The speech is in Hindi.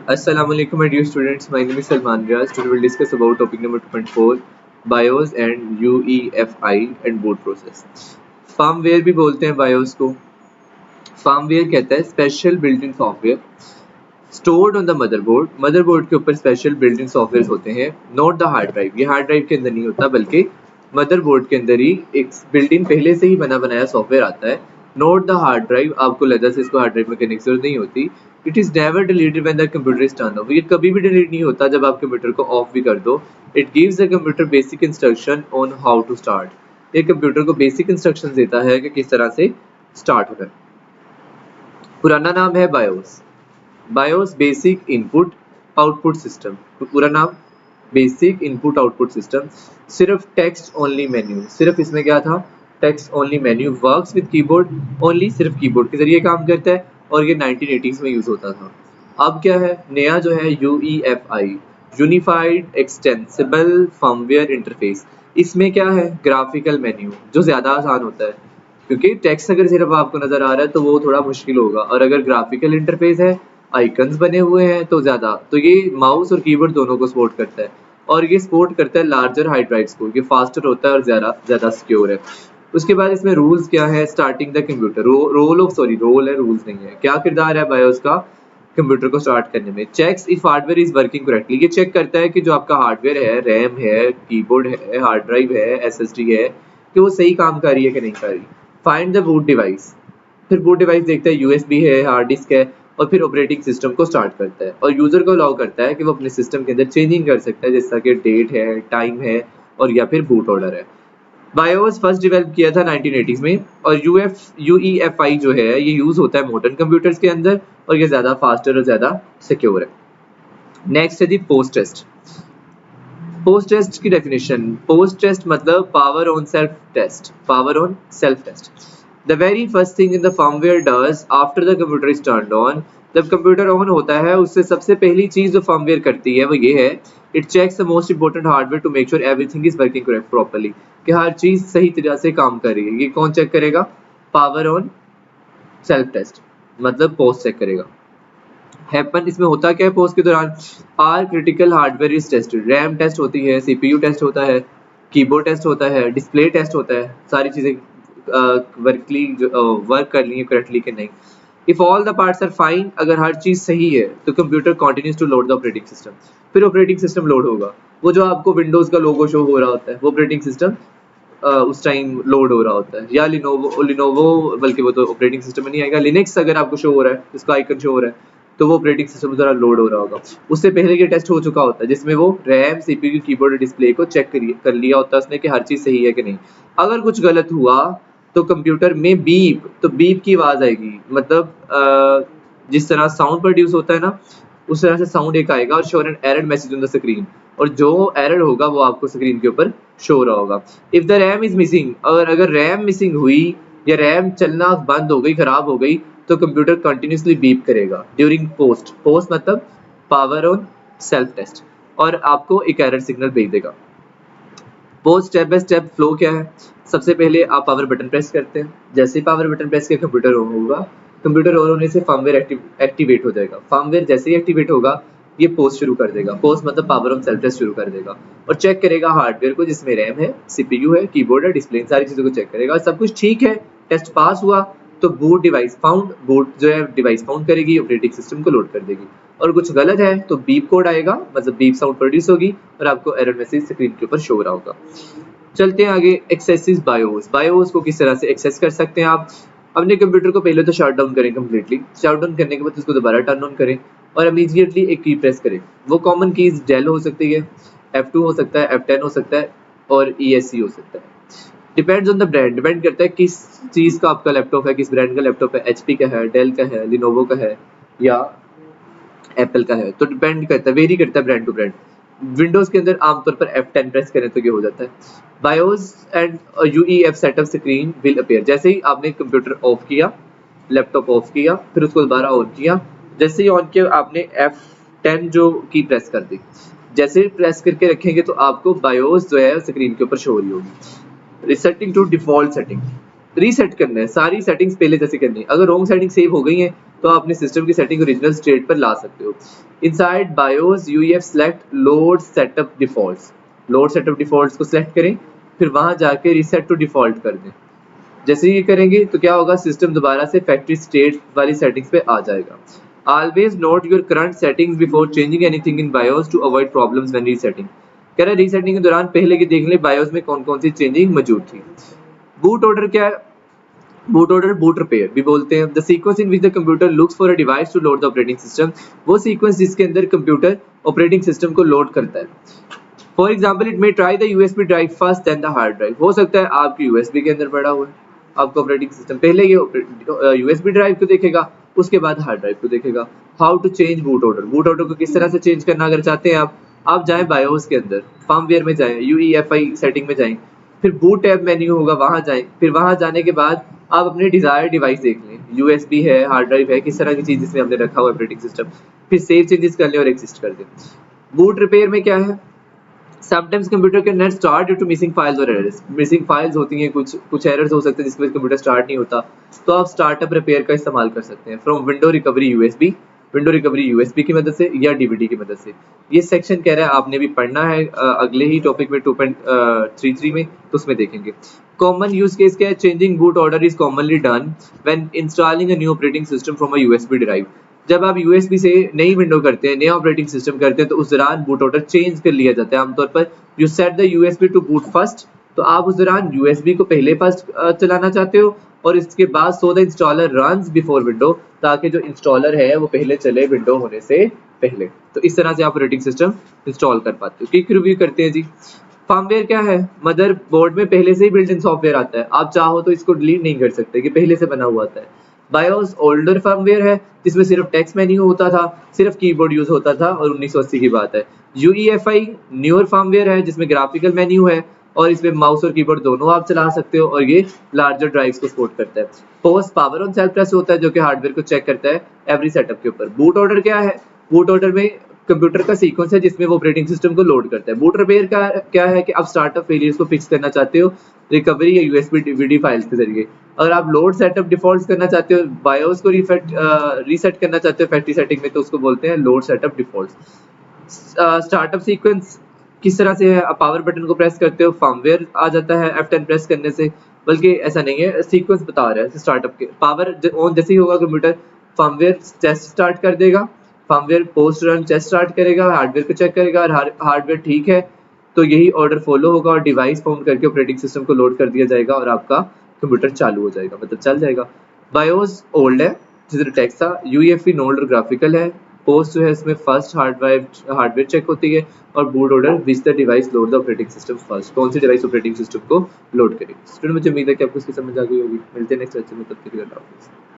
Assalamu alaikum my dear students, my name is Salman Riaz. Today we'll discuss about topic number 2.4 BIOS and UEFI and boot process. Firmware भी बोलते हैं BIOS को. Firmware कहता है special built in software stored on the motherboard. Motherboard के ऊपर स्पेशल बिल्ट इन सॉफ्टवेयर होते हैं, नॉट द हार्ड ड्राइव. ये हार्ड ड्राइव के अंदर नहीं होता बल्कि मदरबोर्ड के अंदर ही एक बिल्ट इन पहले से ही बना बनाया सॉफ्टवेयर आता है, नॉट द हार्ड ड्राइव. आपको लगा से इसको हार्ड ड्राइव में करने की जरूरत नहीं होती. It is never deleted when the computer is turn off. ये कभी भी डिलीट नहीं होता जब आप कंप्यूटर को ऑफ भी कर दो. It gives the computer basic instruction on how to start. ये कंप्यूटर को बेसिक इंस्ट्रक्शन देता है कि किस तरह से स्टार्ट होना है. पुराना नाम है BIOS. BIOS basic input output system. तो पूरा नाम बेसिक इनपुट आउटपुट सिस्टम. सिर्फ टेक्स्ट ओनली मेन्यू. सिर्फ इसमें क्या था, text only menu. Works with keyboard only. सिर्फ कीबोर्ड के जरिए काम करता है और ये 1980s में यूज होता था. अब क्या है नया जो है UEFI, unified extensible firmware interface. इसमें क्या है ग्राफिकल मेन्यू जो ज्यादा आसान होता है, क्योंकि टेक्स्ट अगर सिर्फ आपको नजर आ रहा है तो वो थोड़ा मुश्किल होगा, और अगर ग्राफिकल इंटरफेस है, आइकन्स बने हुए हैं तो ज्यादा, तो ये माउस और कीबोर्ड दोनों को सपोर्ट करता है. और ये सपोर्ट करता है लार्जर हार्ड ड्राइव्स को. ये फास्टर होता है और ज्यादा सिक्योर है. उसके बाद इसमें रूल्स क्या है. Starting the computer. रोल है, रूल्स नहीं है. क्या किरदार है बायोस का कंप्यूटर को स्टार्ट करने में. Checks if hardware is working correctly. ये चेक करता है कि जो आपका हार्डवेयर है, रैम है, कीबोर्ड है, हार्ड ड्राइव है, SSD है, कि वो सही काम कर रही है कि नहीं कर रही. Find the boot device. फिर बूट डिवाइस देखता है, USB है, हार्ड डिस्क है, और फिर ऑपरेटिंग सिस्टम को स्टार्ट करता है और यूजर को अलाउ करता है कि वो अपने सिस्टम के अंदर चेंजिंग कर सकता है, जैसा कि डेट है, टाइम है, और या फिर बूट ऑर्डर है. बायोस फर्स्ट डेवलप किया था 1980s में, और UEFI जो है ये यूज होता है मॉडर्न कंप्यूटर्स के अंदर, और ये ज्यादा फास्टर और ज्यादा सिक्योर है. नेक्स्ट है जी पोस्ट टेस्ट. पोस्ट टेस्ट की डेफिनेशन. पोस्ट टेस्ट मतलब power on self test. Power on self test. The very first thing in the firmware does after the computer is turned on, जब कंप्यूटर ऑन होता है उससे सबसे पहली चीज जो फर्मवेयर करती है वो ये है, it checks the most important hardware to make sure everything is working correct properly, कि हर चीज सही तरह से काम कर रही है. ये कौन चेक करेगा? पावर ऑन सेल्फ टेस्ट, मतलब पोस्ट चेक करेगा. हैपन इसमें होता क्या है पोस्ट के दौरान? Are critical hardware is tested. RAM test होती है, CPU टेस्ट होता है, कीबोर्ड टेस्ट होता है, डिस्प्ले टेस्ट होता है. सारी चीजें वर्क कर ली है करेक्टली कि नहीं. If all the parts are fine, अगर हर चीज सही है तो computer continues to load the operating system. फिर ऑपरेटिंग सिस्टम लोड होगा. वो जो आपको विंडोज का लोगो शो हो रहा होता है वो ऑपरेटिंग सिस्टम उस टाइम लोड हो रहा होता है. या लिनोवो बल्कि वो तो ऑपरेटिंग सिस्टम में नहीं आएगा. लिनक्स अगर आपको शो हो रहा है, इसका आइकन शो हो रहा है, तो वो ऑपरेटिंग सिस्टम द्वारा लोड हो रहा होगा. उससे पहले ये टेस्ट हो चुका होता है जिसमें वो रैम, CPU, कीबोर्ड और डिस्प्ले को चेक कर लिया होता है उसने कि हर चीज सही है कि नहीं. अगर कुछ गलत हुआ तो कंप्यूटर में बीप की आवाज आएगी. मतलब जिस तरह साउंड प्रोड्यूस होता है ना, उस तरह से साउंड एक आएगा और show an error message on the screen, और जो एरर होगा वो आपको स्क्रीन के ऊपर शो हो रहा होगा. If the RAM is missing, अगर रैम मिसिंग हुई या रैम चलना बंद हो गई, खराब हो गई, तो कंप्यूटर कंटिन्यूसली बीप करेगा ड्यूरिंग पोस्ट मतलब पावर ऑन सेल्फ टेस्ट, और आपको एक एरर सिग्नल भेज देगा. Post step by step flow क्या है. सबसे पहले आप पावर बटन प्रेस करते हैं. जैसे ही पावर बटन प्रेस किया कंप्यूटर ऑन होगा. कंप्यूटर ऑन होने से फर्मवेयर एक्टिवेट हो जाएगा. फर्मवेयर जैसे ही एक्टिवेट होगा ये पोस्ट शुरू कर देगा. पोस्ट मतलब पावर ऑन सेल्फ टेस्ट शुरू कर देगा और चेक करेगा हार्डवेयर को जिसमें रैम है, CPU है, कीबोर्ड है, डिस्प्ले, सारी चीजों को चेक करेगा. सब कुछ ठीक है, टेस्ट पास हुआ, तो बूट डिवाइस फाउंड. बूट जो है डिवाइस फाउंड करेगी, ऑपरेटिंग सिस्टम को लोड कर देगी. और कुछ गलत है तो बीप कोड आएगा, मतलब बीप साउंड प्रोड्यूस होगी और आपको एरर मैसेज स्क्रीन के ऊपर शो हो रहा होगा. चलते हैं आगे. Axes BIOS. बायोस को किस तरह से एक्सेस कर सकते हैं आप. अपने कंप्यूटर को पहले तो शट डाउन करें कंप्लीटली. शट डाउन करने के बाद उसको दोबारा टर्न ऑन करें और इमीडिएटली एक की प्रेस करें. वो कॉमन कीज डेल हो सकती है, F2 हो सकता है, F10 हो सकता है, और ESC हो सकता है. Depends on the brand. Depend करता है किस चीज का आपका लैपटॉप है, किस ब्रांड का लैपटॉप है. HP का है, डेल का है, लिनोवो का है, या एप्पल का है. तो डिपेंड करता है, वेरी करता है ब्रांड टू ब्रांड. विंडोज के अंदर आमतौर पर F10 प्रेस करें तो ये हो जाता है. BIOS and UEF setup screen will appear. जैसे ही आपने कंप्यूटर ऑफ किया, लैपटॉप ऑफ किया, फिर उसको दोबारा ऑन किया. जैसे ही ऑन किया आपने F10 जो की प्रेस कर दी. जैसे ही प्रेस करके रखेंगे तो आपको बायोस जो है स्क्रीन के ऊपर शो हो रही होगी. Resetting to default setting. Reset करना है, सारी सेटिंग्स पहले जैसे करनी है। अगर रॉन्ग सेटिंग सेव हो गई है तो आप अपने सिस्टम की सेटिंग ओरिजिनल स्टेट पर ला सकते हो। Inside BIOS UEF select load setup defaults, load setup defaults को सिलेक्ट करें, फिर वहां जाके रीसेट टू डिफॉल्ट कर दें। जैसे ये करेंगे तो क्या होगा, सिस्टम दोबारा से फैक्ट्री स्टेट वाली सेटिंग्स पे आ जाएगा। Always note your current settings before changing anything in BIOS to avoid problems when resetting. कह रहा है रीसेटिंग के दौरान पहले की देख ले बायोस में कौन कौन सी चेंजिंग मौजूद थी। बूट ऑर्डर क्या है, बूट ऑर्डर बूट रिपेयर भी बोलते हैं। The sequence in which the computer looks for a device to load the operating system, वो सीक्वेंस जिसके अंदर कंप्यूटर ऑपरेटिंग सिस्टम को लोड करता है। For example it may try the USB drive first then the hard drive. हो सकता है आपकी यूएसबी के अंदर पड़ा हुआ है आपका ऑपरेटिंग सिस्टम, पहले ये यूएसबी ड्राइव को देखेगा, उसके बाद हार्ड ड्राइव को देखेगा। How to change boot order, boot order को किस तरह से चेंज करना अगर चाहते हैं आप जाएं बायोस के अंदर, फर्मवेयर में जाएं, यूईएफआई सेटिंग में जाएं, फिर बूट टैब मेन्यू होगा वहां जाएं, फिर वहां जाने के बाद आप अपने डिजायर डिवाइस देख लें, यूएसबी है, हार्ड ड्राइव है, किस तरह की चीज जिसमें हमने रखा हुआ ऑपरेटिंग सिस्टम, फिर सेव चेंजेस कर लें और एग्जिस्ट कर दें। बूट रिपेयर में क्या है, sometimes computer can not start due to missing files और एरर्स, मिसिंग फाइल्स होती हैं, कुछ एरर्स हो सकते हैं जिसकी वजह से कंप्यूटर स्टार्ट नहीं होता, तो आप स्टार्टअप रिपेयर का इस्तेमाल कर सकते हैं from window recovery USB, window recovery USB की मदद से या डीवीडी की मदद से। ये सेक्शन कह रहा है आपने भी पढ़ना है अगले ही टॉपिक में 2.33 में, तो उसमें देखेंगे। कॉमन यूज केस क्या है, changing boot order is commonly done when installing a new operating system from a USB drive. जब आप यूएसबी से नई विंडो करते हैं, नया ऑपरेटिंग सिस्टम करते हैं, तो उस दौरान बूट ऑर्डर चेंज कर लिया जाता है। आमतौर पर you set the USB to boot first, तो आप उस दौरान यूएसबी को पहले फर्स्ट चलाना चाहते हो, और इसके बाद so the installer runs before window, ताकि जो इंस्टॉलर है वो पहले चले विंडो होने से पहले। तो इस तरह से आप ऑपरेटिंग सिस्टम इंस्टॉल कर पाते हो। क्विक रिव्यू करते हैं जी। फर्मवेयर क्या है, मदर बोर्ड में पहले से ही बिल्ट इन सॉफ्टवेयर आता है, आप चाहो तो इसको डिलीट नहीं कर सकते, कि पहले से बना हुआ आता है। बायोस ओल्डर फर्मवेयर है जिसमें सिर्फ टेक्स्ट मेन्यू होता था, सिर्फ कीबोर्ड यूज होता था, और 1980 की बात है। यूईएफआई न्यूअर फर्मवेयर है जिसमें ग्राफिकल मेन्यू है और इसमें माउस और कीबोर्ड दोनों आप चला सकते हो, और ये लार्जर ड्राइव्स को सपोर्ट करता है। Post power on self press होता है जो कि हार्डवेयर को चेक करता है एवरी सेटअप के ऊपर। बूट ऑर्डर क्या है, बूट ऑर्डर में कंप्यूटर का सीक्वेंस है जिसमें वो ऑपरेटिंग सिस्टम को लोड करता है। बूट रिपेयर का क्या है कि आप स्टार्टअप फेलियर्स को फिक्स करना चाहते हो रिकवरी या यूएसबी डीवीडी फाइल्स के जरिए। अगर आप लोड सेटअप डिफॉल्ट्स करना चाहते हो, बायोस को रीसेट करना चाहते हो फैक्ट्री सेटिंग में, तो उसको बोलते हैं load setup defaults. Startup sequence किस तरह से है, आप पावर बटन को प्रेस करते हो, फर्मवेयर आ जाता है F10 प्रेस करने से, बल्कि ऐसा नहीं है, सीक्वेंस बता रहा है स्टार्टअप के। पावर ऑन जैसे ही होगा कंप्यूटर, फर्मवेयर चेस्ट स्टार्ट कर देगा, firmware post run chest start करेगा, हार्डवेयर को चेक करेगा, और हार्डवेयर ठीक है तो यही ऑर्डर फॉलो होगा और डिवाइस फाउंड करके ऑपरेटिंग सिस्टम को लोड कर दिया जाएगा और आपका कंप्यूटर चालू हो जाएगा, मतलब चल जाएगा। बायोस ओल्ड है जिधर टेक्स्ट था, यूईएफई नोल्ड और ग्राफिकल है, पोस्ट जो है इसमें फर्स्ट हार्डवेयर चेक होती है, और boot order which the device load the operating system first, कौन सी डिवाइस ऑपरेटिंग सिस्टम को लोड करेगी। स्टूडेंट मुझे उम्मीद है कि आपको इसकी समझ आ गई होगी। मिलते हैं नेक्स्ट लेक्चर में, तब तक के लिए अल्लाह हाफिज़।